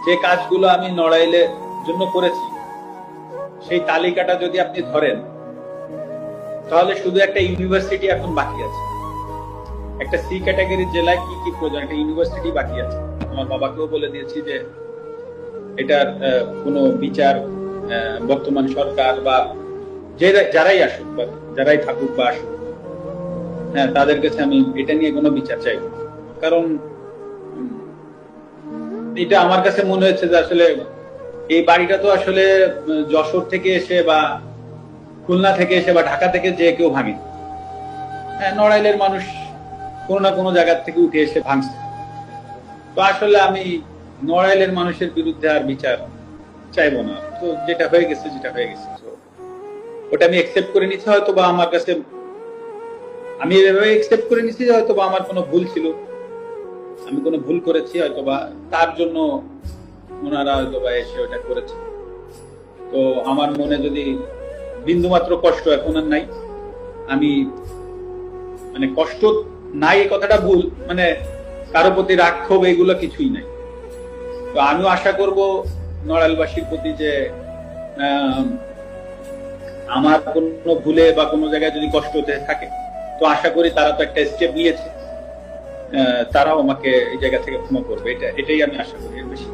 যে কাজগুলো আমি নড়াইলের জন্য করেছি সেই তালিকাটা যদি আপনি ধরেন তাহলে শুধু একটা ইউনিভার্সিটি এখন বাকি আছে। একটা সি ক্যাটাগরির জেলায় কি কি প্রয়োজন, একটা ইউনিভার্সিটি বাকি আছে। আমার বাবাকেও বলে দিয়েছি যে এটার কোনো বিচার বর্তমান সরকার বা যারাই আসুক বা যারাই থাকুক বা আসুক, হ্যাঁ, তাদের কাছে আমি এটা নিয়ে কোনো বিচার চাইব। কারণ এটা আমার কাছে মনে হয়েছে যে আসলে এই বাড়িটা তো আসলে যশোর থেকে এসে বা খুলনা থেকে এসে বা ঢাকা থেকে যে কেউ ভাঙে। হ্যাঁ, নড়াইলের মানুষ কোনো না কোনো জায়গা থেকে উঠে এসে ভাঙছে। তো আসলে আমি নড়াইলের মানুষের বিরুদ্ধে আর বিচার চাইবো না। তো যেটা হয়ে গেছে ওটা আমি একসেপ্ট করে নিচ্ছি। হয়তো বা আমার কাছে আমি এভাবে একসেপ্ট করে নিচ্ছি যে হয়তো বা আমার কোনো ভুল ছিল, আমি কোনো ভুল করেছি, হয়তো বা তার জন্য ওনারা হয়তো বা এসে ওটা করেছে। তো আমার মনে যদি বিন্দুমাত্র কষ্ট এখন আর নাই, আমি মানে কষ্ট নাই এই কথাটা ভুল, মানে কারো প্রতি রাগ ক্ষোভ এগুলো কিছুই নাই। তো আমিও আশা করব নড়াইলবাসীর প্রতি যে আমার কোনো ভুলে বা কোনো জায়গায় যদি কষ্ট হতে থাকে, তো আশা করি তারা তো একটা স্টেপ নিয়েছে, তারাও আমাকে এই জায়গা থেকে ক্ষমা করবে। এটাই আমি আশা করি, এর বেশি